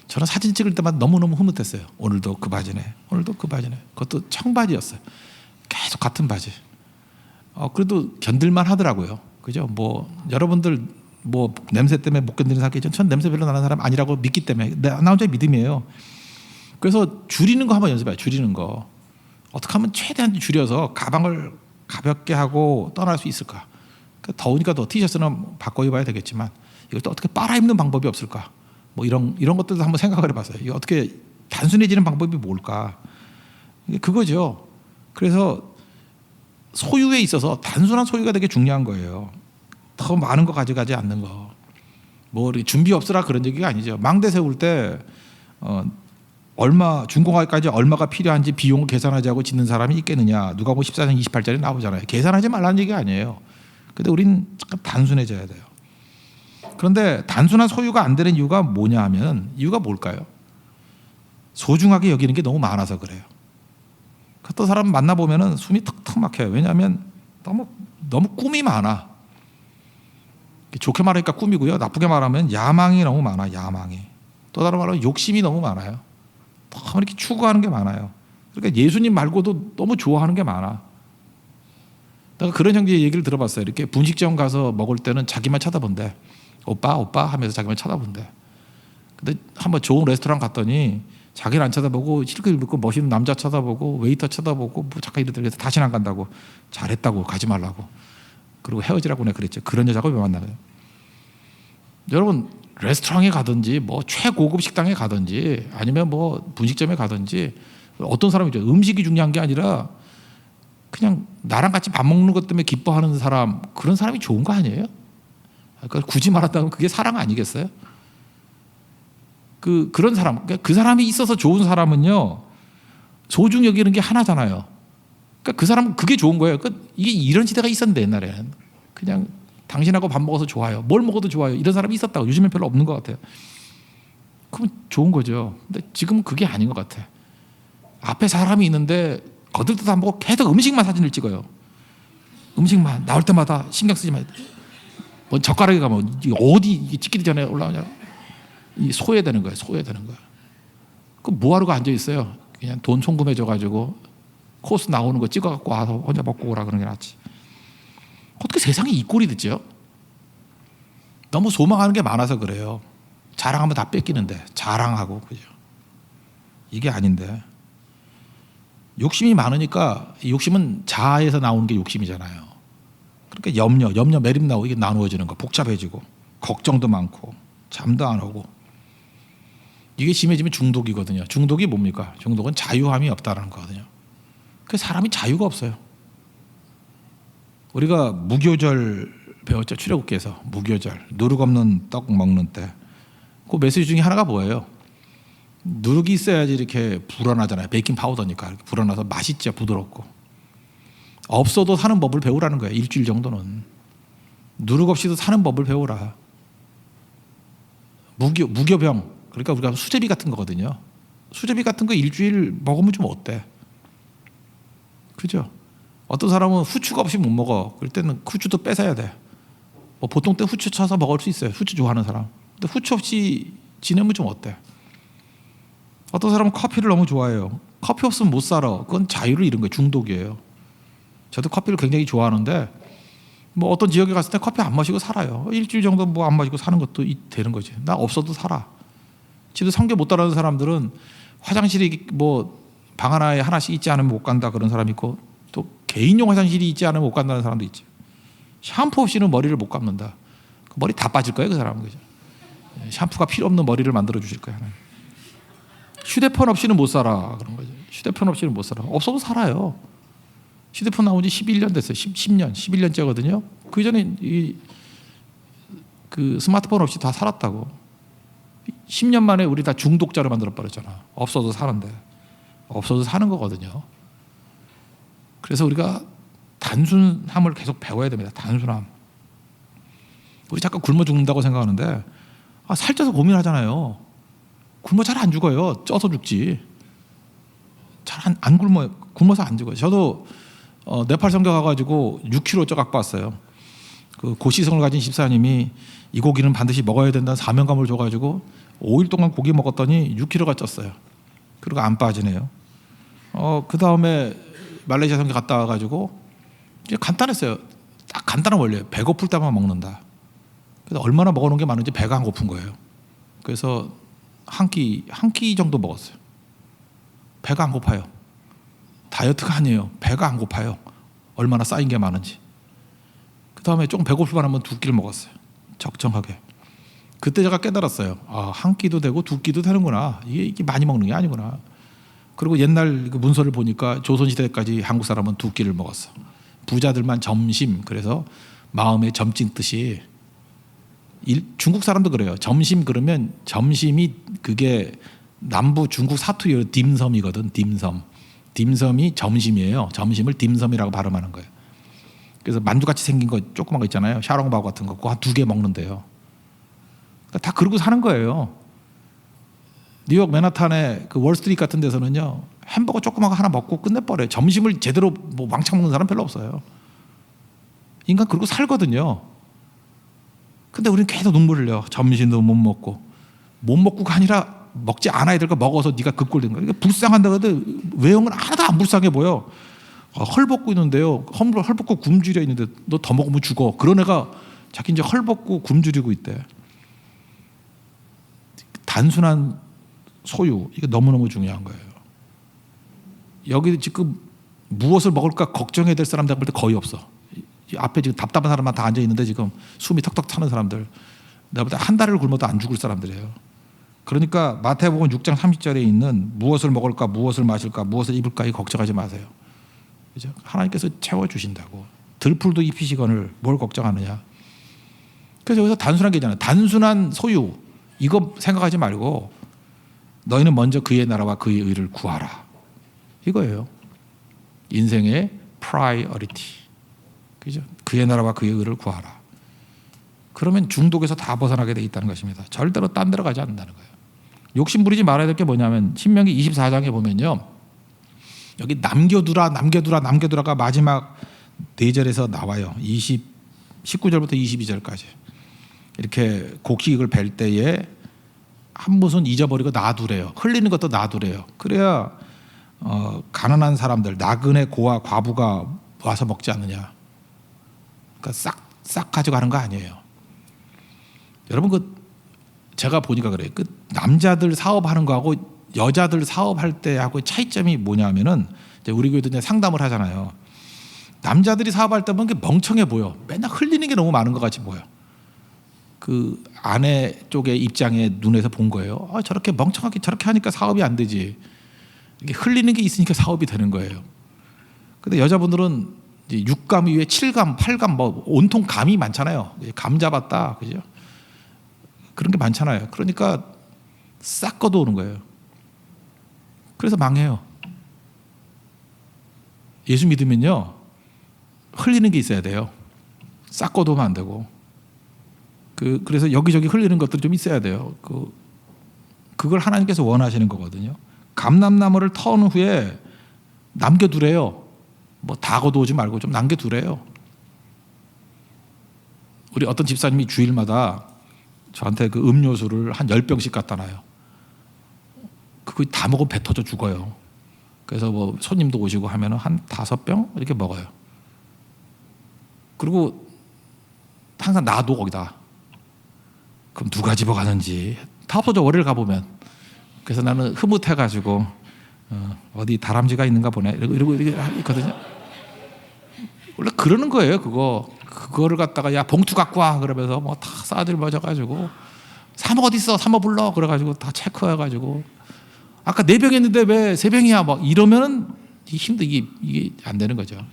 저는 사진 찍을 때마다 너무너무 흐뭇했어요. 오늘도 그 바지네. 오늘도 그 바지네. 그것도 청바지였어요. 계속 같은 바지. 그래도 견딜만 하더라고요. 그죠? 뭐 여러분들 뭐 냄새 때문에 못 견디는 사람이 전 냄새 별로 나는 사람 아니라고 믿기 때문에 나 혼자의 믿음이에요. 그래서 줄이는 거 한번 연습해요. 줄이는 거. 어떻게 하면 최대한 줄여서 가방을 가볍게 하고 떠날 수 있을까? 그러니까 더우니까 더 티셔츠는 바꿔 입어야 되겠지만 이걸 또 어떻게 빨아입는 방법이 없을까? 뭐 이런 것들도 한번 생각을 해봤어요. 이거 어떻게 단순해지는 방법이 뭘까? 이게 그거죠. 그래서 소유에 있어서 단순한 소유가 되게 중요한 거예요. 더 많은 거 가져가지 않는 거. 뭐 준비 없으라 그런 얘기가 아니죠. 망대 세울 때 얼마 준공하기까지 얼마가 필요한지 비용을 계산하지 않고 짓는 사람이 있겠느냐. 누가 뭐 14장 28절에 나오잖아요. 계산하지 말라는 얘기가 아니에요. 근데 우린 잠깐 단순해져야 돼요. 그런데 단순한 소유가 안 되는 이유가 뭐냐 하면 이유가 뭘까요? 소중하게 여기는 게 너무 많아서 그래요. 어떤 사람 만나보면 숨이 턱턱 막혀요. 왜냐하면 너무 꿈이 많아. 좋게 말하니까 꿈이고요. 나쁘게 말하면 야망이 너무 많아. 야망이. 또 다른 말로 욕심이 너무 많아요. 너무 이렇게 추구하는 게 많아요. 그러니까 예수님 말고도 너무 좋아하는 게 많아. 내가 그런 형제의 얘기를 들어봤어요. 이렇게 분식점 가서 먹을 때는 자기만 쳐다본대. 오빠 오빠 하면서 자기만 쳐다본대. 근데 한번 좋은 레스토랑 갔더니 자기는 안 쳐다보고 실컷 입고 멋있는 남자 쳐다보고 웨이터 쳐다보고 뭐 잠깐 이러더니 다시는 안 간다고. 잘했다고 가지 말라고. 그리고 헤어지라고 내가 그랬죠. 그런 여자가 왜 만나요? 여러분 레스토랑에 가든지 뭐 최고급 식당에 가든지 아니면 뭐 분식점에 가든지 어떤 사람이죠. 음식이 중요한 게 아니라 그냥 나랑 같이 밥 먹는 것 때문에 기뻐하는 사람, 그런 사람이 좋은 거 아니에요? 그러니까 굳이 말한다면 그게 사랑 아니겠어요? 그런 사람, 그러니까 그 사람이 있어서 좋은 사람은요 소중히 여기는 게 하나잖아요. 그러니까 그 사람은 그게 좋은 거예요. 그러니까 이게 이런 시대가 있었는데 옛날에는 그냥 당신하고 밥 먹어서 좋아요. 뭘 먹어도 좋아요. 이런 사람이 있었다고. 요즘엔 별로 없는 것 같아요. 그럼 좋은 거죠. 근데 지금은 그게 아닌 것 같아. 앞에 사람이 있는데 거들떠도 안 보고 계속 음식만 사진을 찍어요. 음식만 나올 때마다 신경 쓰지 마. 뭐 젓가락에 가면 어디 이게 찍기 전에 올라오냐. 이 소외되는 거예요. 소외되는 거야. 그럼 뭐하러 앉아 있어요? 그냥 돈 송금해줘 가지고 코스 나오는 거 찍어갖고 와서 혼자 먹고 오라 그러는 게 낫지. 어떻게 세상에 이 꼴이 됐죠? 너무 소망하는 게 많아서 그래요. 자랑하면 다 뺏기는데 자랑하고 그죠? 이게 아닌데 욕심이 많으니까 욕심은 자아에서 나오는 게 욕심이잖아요. 그러니까 염려 매립 나오고 이게 나누어지는 거 복잡해지고 걱정도 많고 잠도 안 오고 이게 심해지면 중독이거든요. 중독이 뭡니까? 중독은 자유함이 없다는 거거든요. 그 사람이 자유가 없어요. 우리가 무교절 배웠죠. 출애굽기에서 무교절 누룩 없는 떡 먹는 때 그 메시지 중에 하나가 뭐예요? 누룩이 있어야지 이렇게 불어나잖아요. 베이킹 파우더니까 이렇게 불어나서 맛있죠. 부드럽고 없어도 사는 법을 배우라는 거예요. 일주일 정도는 누룩 없이도 사는 법을 배우라. 무교병 그러니까 우리가 수제비 같은 거거든요. 수제비 같은 거 일주일 먹으면 좀 어때? 그죠? 어떤 사람은 후추가 없이 못 먹어. 그럴 때는 후추도 뺏어야 돼. 뭐 보통 때 후추 쳐서 먹을 수 있어요. 후추 좋아하는 사람. 근데 후추 없이 지내면 좀 어때? 어떤 사람은 커피를 너무 좋아해요. 커피 없으면 못 살아. 그건 자유를 잃은 거예요. 중독이에요. 저도 커피를 굉장히 좋아하는데 뭐 어떤 지역에 갔을 때 커피 안 마시고 살아요. 일주일 정도 뭐 안 마시고 사는 것도 되는 거지. 나 없어도 살아. 집에 성경 못 따르는 사람들은 화장실이 뭐 방 하나에 하나씩 있지 않으면 못 간다 그런 사람 있고 또 개인용 화장실이 있지 않으면 못 간다는 사람도 있지. 샴푸 없이는 머리를 못 감는다. 머리 다 빠질 거예요, 그 사람은. 그죠? 샴푸가 필요 없는 머리를 만들어 주실 거예요. 휴대폰 없이는 못 살아 그런 거죠. 휴대폰 없이는 못 살아. 없어도 살아요. 휴대폰 나온 지 11년 됐어요. 10년, 11년째거든요. 그 전에 그 스마트폰 없이 다 살았다고. 10년 만에 우리 다 중독자로 만들어 버렸잖아. 없어도 사는데. 없어도 사는 거거든요. 그래서 우리가 단순함을 계속 배워야 됩니다. 단순함. 우리 잠깐 굶어 죽는다고 생각하는데 살쪄서 고민하잖아요. 굶어 잘 안 죽어요. 쪄서 죽지. 잘 안 굶어요. 굶어서 안 죽어요. 저도 네팔 선교 가가지고 6kg 쪄 갖고 왔어요. 그 고시성을 가진 집사님이 이 고기는 반드시 먹어야 된다는 사명감을 줘가지고 5일 동안 고기 먹었더니 6kg가 쪘어요. 그리고 안 빠지네요. 그 다음에 말레이시아 선교 갔다 와가지고 이제 간단했어요. 딱 간단한 원리예요. 배고플 때만 먹는다. 그래서 얼마나 먹어놓은 게 많은지 배가 안 고픈 거예요. 그래서 한 끼 정도 먹었어요. 배가 안 고파요. 다이어트가 아니에요. 배가 안 고파요. 얼마나 쌓인 게 많은지. 그 다음에 조금 배고플만 하면 2끼를 먹었어요. 적정하게. 그때 제가 깨달았어요. 한 끼도 되고 2끼도 되는구나. 이게 많이 먹는 게 아니구나. 그리고 옛날 그 문서를 보니까 조선시대까지 한국 사람은 2끼를 먹었어. 부자들만 점심. 그래서 마음에 점찍 듯이 중국 사람도 그래요. 점심 그러면 점심이 그게 남부 중국 사투리로 딤섬이거든. 딤섬이 점심이에요. 점심을 딤섬이라고 발음하는 거예요. 그래서 만두같이 생긴 거 조그만 거 있잖아요. 샤롱바오 같은 거 그거 한 2개 먹는데요. 그러니까 다 그러고 사는 거예요. 뉴욕 맨하탄의 그 월스트리트 같은 데서는요. 햄버거 조그만 거 하나 먹고 끝내버려요. 점심을 제대로 뭐 왕창 먹는 사람 별로 없어요. 인간 그러고 살거든요. 근데 우리는 계속 눈물 흘려. 점심도 못 먹고가 아니라 먹지 않아야 될 거 먹어서 네가 그 꼴 된 거야. 그러니까 불쌍한다 그래도 외형은 하나도 안 불쌍해 보여. 헐벗고 있는데요. 헐벗고 굶주려 있는데 너 더 먹으면 죽어. 그런 애가 자기 이제 헐벗고 굶주리고 있대. 단순한 소유, 이게 너무너무 중요한 거예요. 여기 지금 무엇을 먹을까 걱정해야 될 사람들 볼 때 거의 없어. 앞에 지금 답답한 사람만 다 앉아 있는데 지금 숨이 턱턱 차는 사람들, 내가 볼 때 한 달을 굶어도 안 죽을 사람들이에요. 그러니까 마태복음 6장 30절에 있는 무엇을 먹을까, 무엇을 마실까, 무엇을 입을까 이 걱정하지 마세요. 그죠? 하나님께서 채워주신다고. 들풀도 입히시거늘 뭘 걱정하느냐. 그래서 여기서 단순한 게 있잖아요. 단순한 소유 이거 생각하지 말고 너희는 먼저 그의 나라와 그의 의를 구하라. 이거예요. 인생의 priority. 그죠? 그의 나라와 그의 의를 구하라. 그러면 중독에서 다 벗어나게 돼 있다는 것입니다. 절대로 딴 데로 가지 않는다는 거예요. 욕심 부리지 말아야 될 게 뭐냐면 신명기 24장에 보면요. 여기 남겨두라가 마지막 4절에서 나와요. 19절부터 22절까지. 이렇게 곡식을 벨 때에 한 붓은 잊어버리고 놔두래요. 흘리는 것도 놔두래요. 그래야 가난한 사람들, 나그네 고아 과부가 와서 먹지 않느냐. 그러니까 싹 가져가는 거 아니에요. 여러분 제가 보니까 그래요. 남자들 사업하는 거하고 여자들 사업할 때하고 차이점이 뭐냐면은 우리 교회도 이제 상담을 하잖아요. 남자들이 사업할 때 보면 멍청해 보여. 맨날 흘리는 게 너무 많은 것 같이 보여. 그 아내 쪽의 입장에 눈에서 본 거예요. 저렇게 멍청하게 저렇게 하니까 사업이 안 되지. 이게 흘리는 게 있으니까 사업이 되는 거예요. 근데 여자분들은 이제 6감 이후에 7감, 8감 뭐 온통 감이 많잖아요. 감 잡았다, 그죠? 그런 게 많잖아요. 그러니까 싹 걷어오는 거예요. 그래서 망해요. 예수 믿으면요 흘리는 게 있어야 돼요. 싹 걷어오면 안 되고. 그래서 여기저기 흘리는 것들이 좀 있어야 돼요. 그걸 하나님께서 원하시는 거거든요. 감람나무를 터는 후에 남겨두래요. 뭐 다 걷어오지 말고 좀 남겨두래요. 우리 어떤 집사님이 주일마다 저한테 그 음료수를 한 10병씩 갖다 놔요. 그거 다 먹으면 배 터져 죽어요. 그래서 뭐 손님도 오시고 하면 한 5병 이렇게 먹어요. 그리고 항상 놔둬 거기다. 그럼 누가 집어가는지 다 없어져. 월요일 가보면. 그래서 나는 흐뭇해가지고 어디 다람쥐가 있는가 보네 이러고 있거든요. 원래 그러는 거예요. 그거를 갖다가 야 봉투 갖고 와 그러면서 뭐 다 싸들머져가지고 사모 어디 있어? 사모 불러. 그래가지고 다 체크해가지고 아까 4병 했는데 왜 3병이야? 뭐 이러면은 이게 안 되는 거죠.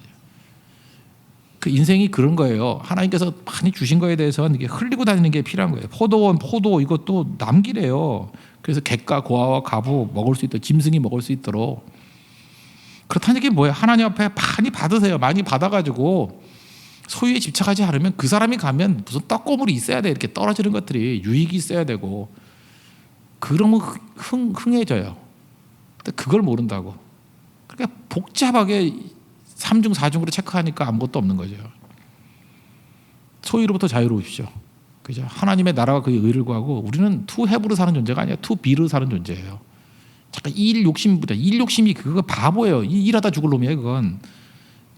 그 인생이 그런 거예요. 하나님께서 많이 주신 거에 대해서는 이게 흘리고 다니는 게 필요한 거예요. 포도 이것도 남기래요. 그래서 객과 고아와 가부 먹을 수 있도록, 짐승이 먹을 수 있도록. 그렇다는 게 뭐예요? 하나님 앞에 많이 받으세요. 많이 받아가지고 소유에 집착하지 않으면 그 사람이 가면 무슨 떡고물이 있어야 돼. 이렇게 떨어지는 것들이 유익이 있어야 되고 그러면 흥해져요. 근데 그걸 모른다고. 그러니까 복잡하게 3중 4중으로 체크하니까 아무것도 없는 거죠. 소유로부터 자유로우십시오. 그죠? 하나님의 나라와 그의 의를 구하고 우리는 to have로 사는 존재가 아니라 to be로 사는 존재예요. 잠깐 일 욕심이 그거 바보예요. 일하다 죽을 놈이에요. 그건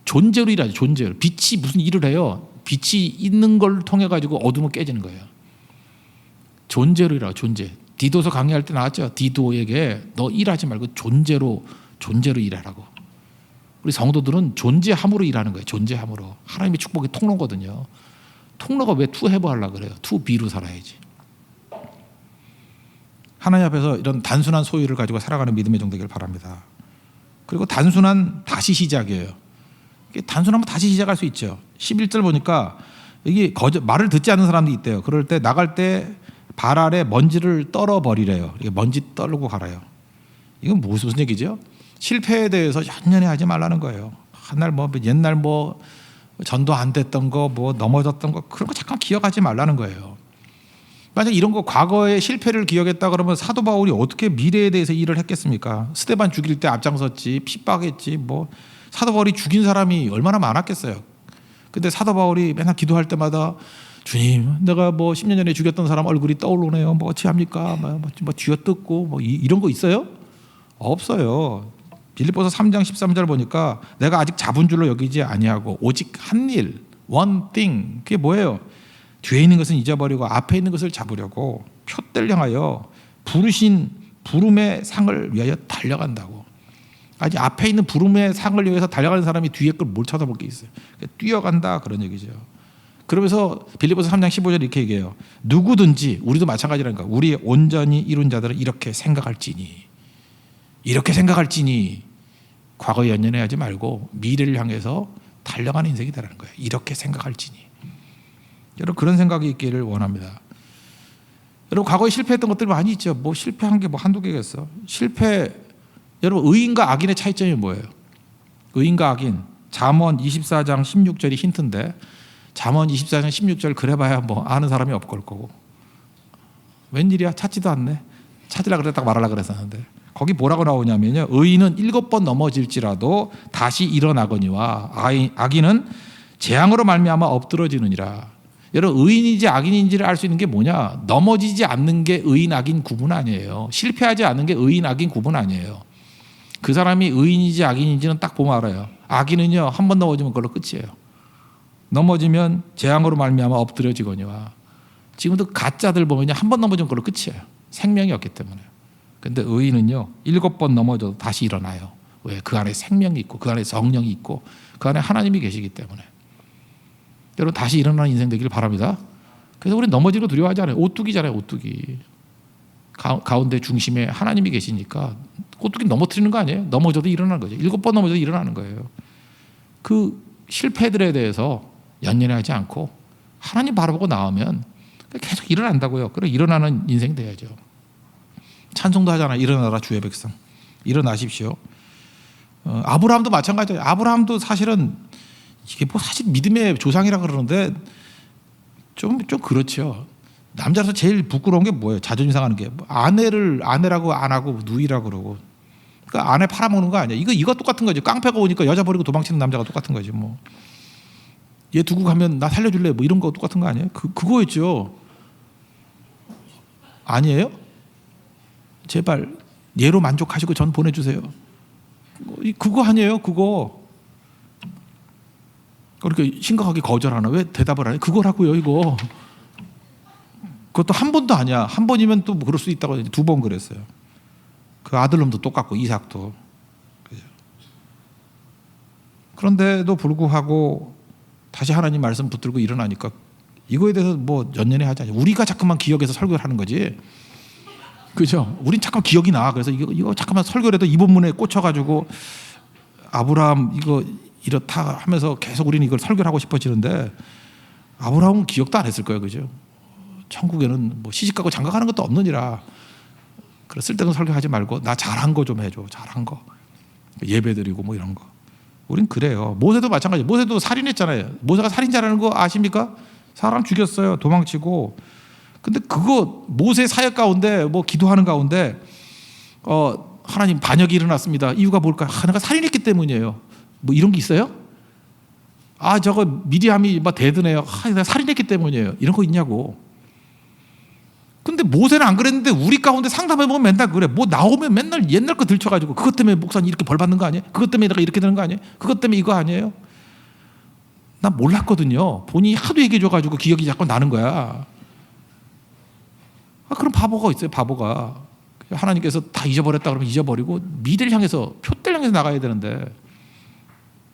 존재로 일하죠. 존재로. 빛이 무슨 일을 해요? 빛이 있는 걸 통해 가지고 어둠은 깨지는 거예요. 존재로 일하고 존재. 디도서 강의할 때 나왔죠. 디도에게 너 일하지 말고 존재로 일하라고. 우리 성도들은 존재함으로 일하는 거예요. 존재함으로. 하나님의 축복의 통로거든요. 통로가 왜 to have 하려고 그래요? to be로 살아야지. 하나님 앞에서 이런 단순한 소유를 가지고 살아가는 믿음의 종 되기를 바랍니다. 그리고 단순한 다시 시작이에요. 단순하면 다시 시작할 수 있죠. 11절 보니까 이게 말을 듣지 않는 사람도 있대요. 그럴 때 나갈 때 발 아래 먼지를 떨어버리래요. 이게 먼지 떨고 가라요. 이건 무슨 얘기죠? 실패에 대해서 연연히 하지 말라는 거예요. 옛날 전도 안 됐던 거, 넘어졌던 거 그런 거 잠깐 기억하지 말라는 거예요. 만약 이런 거 과거의 실패를 기억했다 그러면 사도 바울이 어떻게 미래에 대해서 일을 했겠습니까? 스데반 죽일 때 앞장섰지, 핍박했지, 사도 바울이 죽인 사람이 얼마나 많았겠어요. 근데 사도 바울이 맨날 기도할 때마다 주님, 내가 뭐 10년 전에 죽였던 사람 얼굴이 떠오르네요. 뭐 어찌합니까? 뭐 쥐어뜯고 뭐 이런 거 있어요? 없어요. 빌립보서 3장 13절 보니까 내가 아직 잡은 줄로 여기지 아니하고 오직 한 일, one thing. 그게 뭐예요? 뒤에 있는 것은 잊어버리고 앞에 있는 것을 잡으려고 표대를 향하여 부르신 부름의 상을 위하여 달려간다고. 아직 앞에 있는 부름의 상을 위해서 달려가는 사람이 뒤에 걸 뭘 쳐다볼 게 있어요. 뛰어간다 그런 얘기죠. 그러면서 빌립보서 3장 15절 이렇게 얘기해요. 누구든지, 우리도 마찬가지라니까, 우리 온전히 이룬 자들은 이렇게 생각할지니 과거에 연연해하지 말고 미래를 향해서 달려가는 인생이 되라는 거예요. 이렇게 생각할지니. 여러분 그런 생각이 있기를 원합니다. 여러분 과거에 실패했던 것들이 많이 있죠. 뭐 실패한 게 뭐 한두 개겠어. 여러분 의인과 악인의 차이점이 뭐예요? 의인과 악인. 잠언 24장 16절이 힌트인데, 잠언 24장 16절 그래봐야 뭐 아는 사람이 없을 거고. 웬일이야? 찾지도 않네. 찾으려고 그랬다가 말하려고 그랬었는데, 거기 뭐라고 나오냐면요, 의인은 7번 넘어질지라도 다시 일어나거니와 악인은 재앙으로 말미암아 엎드러지느니라. 여러분 의인인지 악인인지를 알 수 있는 게 뭐냐? 넘어지지 않는 게 의인 악인 구분 아니에요. 실패하지 않는 게 의인 악인 구분 아니에요. 그 사람이 의인인지 악인인지는 딱 보면 알아요. 악인은요, 한 번 넘어지면 그걸로 끝이에요. 넘어지면 재앙으로 말미암아 엎드려지거니와. 지금도 가짜들 보면요, 한 번 넘어지면 그걸로 끝이에요. 생명이 없기 때문에. 근데 의인은요, 7번 넘어져도 다시 일어나요. 왜? 그 안에 생명이 있고 그 안에 성령이 있고 그 안에 하나님이 계시기 때문에. 여러분 다시 일어나는 인생 되기를 바랍니다. 그래서 우리 넘어지는 거 두려워하지 않아요. 오뚜기잖아요. 오뚜기. 가운데 중심에 하나님이 계시니까 오뚜기 넘어뜨리는 거 아니에요. 넘어져도 일어나는 거죠. 7번 넘어져도 일어나는 거예요. 그 실패들에 대해서 연연하지 않고 하나님 바라보고 나오면 계속 일어난다고요. 그래 일어나는 인생 돼야죠. 찬송도 하잖아요. 일어나라 주의 백성. 일어나십시오. 아브라함도 마찬가지예요. 아브라함도 사실은 이게 뭐 사실 믿음의 조상이라 그러는데 좀 그렇죠. 남자로서 제일 부끄러운 게 뭐예요? 자존심 상하는 게 아내라고 안 하고 누이라고 그러고. 그러니까 아내 팔아먹는 거 아니야. 이거 똑같은 거지. 깡패가 오니까 여자 버리고 도망치는 남자가 똑같은 거지 뭐. 얘 두고 가면 나 살려줄래? 뭐 이런 거 똑같은 거 아니에요? 그거였죠. 아니에요? 제발 얘로 만족하시고 전 보내주세요. 그거 아니에요? 그거. 그렇게 심각하게 거절하나? 왜 대답을 안 해? 그거라고요 이거. 그것도 한 번도 아니야. 한 번이면 또 그럴 수 있다고 2번 그랬어요. 그 아들놈도 똑같고 이삭도. 그런데도 불구하고 다시 하나님 말씀 붙들고 일어나니까 이거에 대해서 뭐 연연해 하지 않아요. 우리가 자꾸만 기억해서 설교를 하는 거지. 그죠? 우린 잠깐 기억이 나. 그래서 이거 잠깐만 설교를 해도 이 본문에 꽂혀가지고 아브라함 이거 이렇다 하면서 계속 우리는 이걸 설교를 하고 싶어지는데 아브라함은 기억도 안 했을 거예요. 그죠? 천국에는 뭐 시집가고 장가가는 것도 없느니라. 그래 쓸데없는 설교하지 말고 나 잘한 거 좀 해줘. 잘한 거. 예배드리고 뭐 이런 거. 우린 그래요. 모세도 마찬가지. 모세도 살인했잖아요. 모세가 살인자라는 거 아십니까? 사람 죽였어요. 도망치고. 근데 그거 모세 사역 가운데 뭐 기도하는 가운데 하나님 반역이 일어났습니다. 이유가 뭘까요? 내가 살인했기 때문이에요. 뭐 이런 게 있어요? 저거 미리암이 막 대드네요. 내가 살인했기 때문이에요. 이런 거 있냐고. 근데 모세는 안 그랬는데 우리 가운데 상담해보면 맨날 그래. 뭐 나오면 맨날 옛날 거 들춰가지고 그것 때문에 목사님 이렇게 벌 받는 거 아니에요? 그것 때문에 내가 이렇게 되는 거 아니에요? 그것 때문에 이거 아니에요? 난 몰랐거든요. 본인이 하도 얘기해줘가지고 기억이 자꾸 나는 거야. 그런 바보가 있어요. 바보가. 하나님께서 다 잊어버렸다 그러면 잊어버리고 미래를 향해서 표대를 향해서 나가야 되는데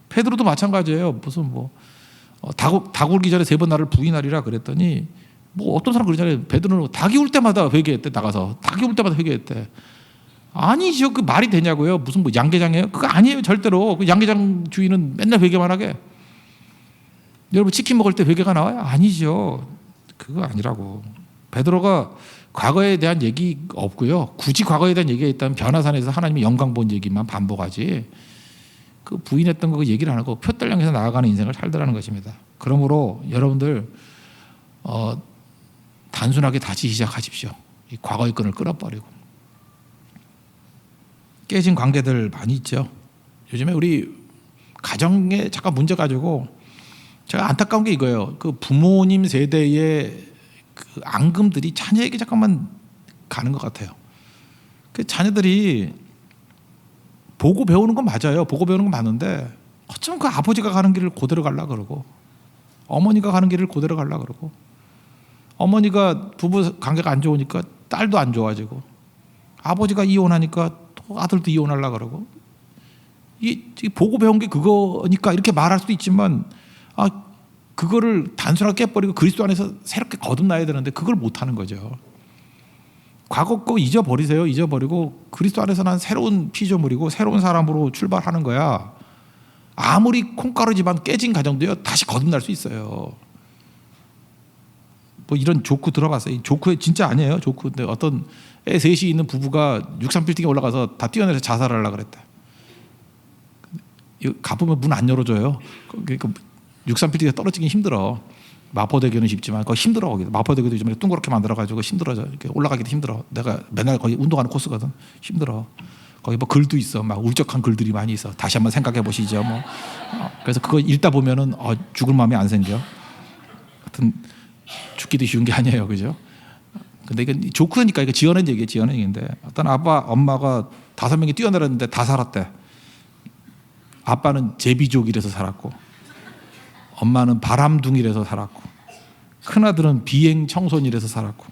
베드로도 마찬가지예요. 무슨 뭐 닭 울기 전에 3번 나를 부인하리라 그랬더니 뭐 어떤 사람 그러잖아요. 베드로는 닭이 울 때마다 회개했대. 나가서 닭이 울 때마다 회개했대. 아니죠. 그 말이 되냐고요. 무슨 뭐 양계장이에요? 그거 아니에요. 절대로. 그 양계장 주인은 맨날 회개만 하게. 여러분 치킨 먹을 때 회개가 나와요? 아니죠. 그거 아니라고. 베드로가 과거에 대한 얘기 없고요. 굳이 과거에 대한 얘기가 있다면 변화산에서 하나님의 영광 본 얘기만 반복하지. 그 부인했던 거 얘기를 안 하고 표대를 향해서 나아가는 인생을 살더라는 것입니다. 그러므로 여러분들 단순하게 다시 시작하십시오. 이 과거의 끈을 끊어버리고. 깨진 관계들 많이 있죠. 요즘에 우리 가정에 잠깐 문제 가지고 제가 안타까운 게 이거예요. 그 부모님 세대의 그 앙금들이 자녀에게 잠깐만 가는 것 같아요. 그 자녀들이 보고 배우는 건 맞아요. 보고 배우는 건 맞는데 어쩌면 그 아버지가 가는 길을 그대로 가려 그러고 어머니가 가는 길을 그대로 가려 그러고 어머니가 부부 관계가 안 좋으니까 딸도 안 좋아지고 아버지가 이혼하니까 또 아들도 이혼하려 그러고 이 보고 배운 게 그거니까 이렇게 말할 수도 있지만 그거를 단순하게 깨버리고 그리스도 안에서 새롭게 거듭나야 되는데 그걸 못하는 거죠. 과거 거 잊어버리세요. 잊어버리고 그리스도 안에서 난 새로운 피조물이고 새로운 사람으로 출발하는 거야. 아무리 콩가루 집안 깨진 가정도요 다시 거듭날 수 있어요. 뭐 이런 조크 들어봤어요. 이 조크 진짜 아니에요. 조크인데 어떤 애 셋이 있는 부부가 63빌딩에 올라가서 다 뛰어내려서 자살하려고 그랬대. 이거 가보면 문 안 열어줘요. 그러니까 63빌딩에 떨어지긴 힘들어. 마포대교는 쉽지만 거기 힘들어. 거기 마포대교도 요즘에 둥그렇게 만들어가지고 힘들어져. 이렇게 올라가기도 힘들어. 내가 맨날 거기 운동하는 코스거든. 힘들어. 거기 뭐 글도 있어. 막 울적한 글들이 많이 있어. 다시 한번 생각해 보시죠. 뭐. 그래서 그거 읽다 보면은 죽을 마음이 안 생겨. 하여튼 죽기도 쉬운 게 아니에요, 그죠? 근데 이게 조크니까 이거 지어낸 얘기예요, 지어낸 얘기인데 어떤 아빠, 엄마가 5명이 뛰어내렸는데 다 살았대. 아빠는 제비족이라서 살았고, 엄마는 바람둥이라서 살았고, 큰아들은 비행 청소년이라서 살았고,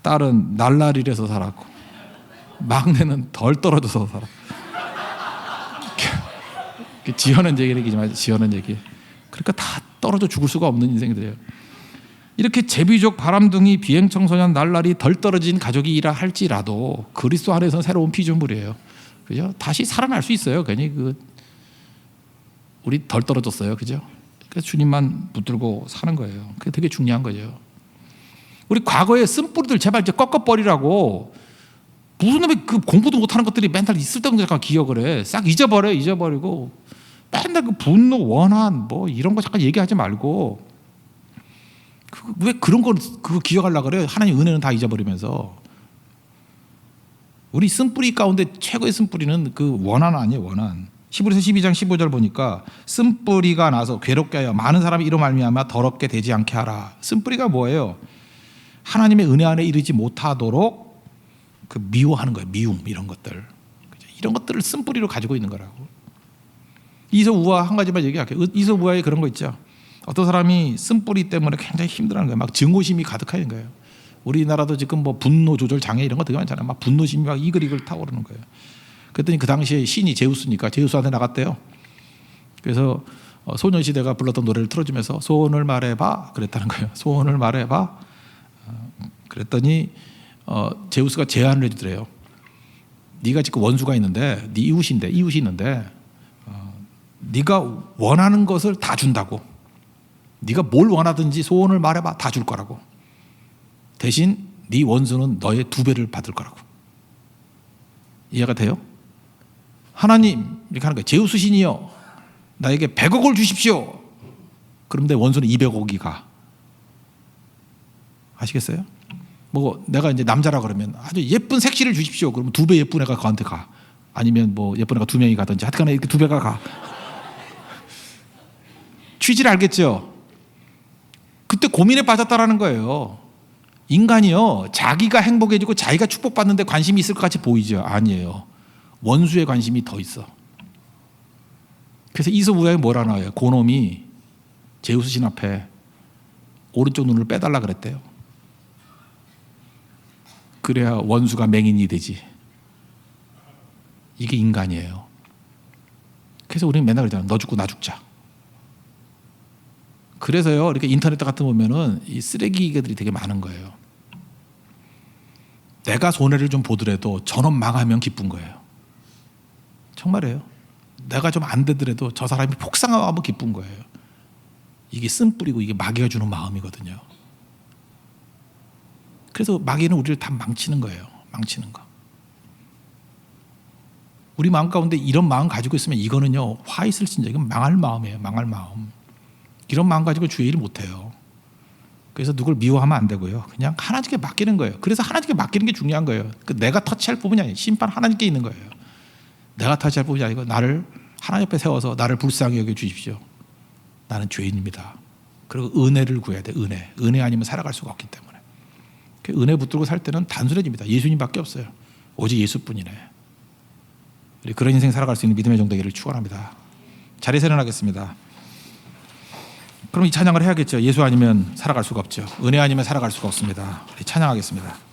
딸은 날라리라서 살았고, 막내는 덜 떨어져서 살았고. 지어낸 얘기지만 지어낸 얘기. 그러니까 다 떨어져 죽을 수가 없는 인생들이에요. 이렇게 제비족, 바람둥이, 비행 청소년, 날라리, 덜 떨어진 가족이라 할지라도 그리스도 안에서는 새로운 피조물이에요. 그죠? 다시 살아날 수 있어요. 괜히 우리 덜 떨어졌어요. 그죠? 그래서 주님만 붙들고 사는 거예요. 그게 되게 중요한 거죠. 우리 과거의 쓴뿌리들 제발 이제 꺾어버리라고. 무슨 놈의 그 공부도 못하는 것들이 맨날 있을 때 잠깐 기억을 해. 싹 잊어버리고 맨날 그 분노, 원한 뭐 이런 거 잠깐 얘기하지 말고 왜 그런 걸 그거 기억하려고 그래요? 하나님 은혜는 다 잊어버리면서. 우리 쓴뿌리 가운데 최고의 쓴뿌리는 그 원한 아니에요. 원한. 히브리서 12장 15절 보니까 쓴뿌리가 나서 괴롭게 하여 많은 사람이 이로 말미암아 더럽게 되지 않게 하라. 쓴뿌리가 뭐예요? 하나님의 은혜 안에 이르지 못하도록 그 미워하는 거예요. 미움 이런 것들. 이런 것들을 쓴뿌리로 가지고 있는 거라고. 이소우와 한 가지만 얘기할게요. 이소우와에 그런 거 있죠. 어떤 사람이 쓴뿌리 때문에 굉장히 힘들어하는 거예요. 막 증오심이 가득한 거예요. 우리나라도 지금 뭐 분노 조절 장애 이런 거 되게 많잖아요. 막 분노심이 막 이글이글 타오르는 거예요. 그랬더니 그 당시에 신이 제우스니까 제우스한테 나갔대요. 그래서 소년시대가 불렀던 노래를 틀어주면서 소원을 말해봐 그랬다는 거예요. 소원을 말해봐. 그랬더니 제우스가 제안을 해주더래요. 네가 지금 원수가 있는데 네 이웃이 있는데 네가 원하는 것을 다 준다고. 네가 뭘 원하든지 소원을 말해봐 다 줄 거라고. 대신 네 원수는 너의 2배를 받을 거라고. 이해가 돼요? 하나님 이렇게 하는 거예요. 제우스 신이여 나에게 100억을 주십시오. 그럼 내 원수는 200억이 가. 아시겠어요? 뭐 내가 이제 남자라 그러면 아주 예쁜 섹시를 주십시오. 그러면 2배 예쁜 애가 그한테 가. 아니면 뭐 예쁜 애가 2명이 가든지 하여튼 이렇게 2배가 가. 취지를 알겠죠? 그때 고민에 빠졌다라는 거예요. 인간이요 자기가 행복해지고 자기가 축복받는데 관심이 있을 것 같이 보이죠? 아니에요. 원수의 관심이 더 있어. 그래서 이소우야에 뭐라 나와요? 고놈이 제우스 신 앞에 오른쪽 눈을 빼달라 그랬대요. 그래야 원수가 맹인이 되지. 이게 인간이에요. 그래서 우리는 맨날 그러잖아요. 너 죽고 나 죽자. 그래서요 이렇게 인터넷 같은 거 보면은 이 쓰레기들이 되게 많은 거예요. 내가 손해를 좀 보더라도 저놈 망하면 기쁜 거예요. 정말이에요. 내가 좀 안 되더라도 저 사람이 폭삭하면 기쁜 거예요. 이게 쓴뿌리고 이게 마귀가 주는 마음이거든요. 그래서 마귀는 우리를 다 망치는 거예요. 망치는 거. 우리 마음 가운데 이런 마음 가지고 있으면 이거는요 화 있을 진짜 이건 망할 마음이에요. 망할 마음. 이런 마음 가지고 주의 일을 못해요. 그래서 누굴 미워하면 안 되고요. 그냥 하나님께 맡기는 거예요. 그래서 하나님께 맡기는 게 중요한 거예요. 내가 터치할 부분이 아니에요. 심판 하나님께 있는 거예요. 내가 터치할 부분이 아니고 나를 하나님 앞에 세워서 나를 불쌍히 여겨 주십시오. 나는 죄인입니다. 그리고 은혜를 구해야 돼. 은혜 아니면 살아갈 수가 없기 때문에. 은혜 붙들고 살 때는 단순해집니다. 예수님밖에 없어요. 오직 예수뿐이네. 우리 그런 인생 살아갈 수 있는 믿음의 종 되기를 축원합니다. 자리에서 일어나겠습니다. 그럼 이 찬양을 해야겠죠. 예수 아니면 살아갈 수가 없죠. 은혜 아니면 살아갈 수가 없습니다. 우리 찬양하겠습니다.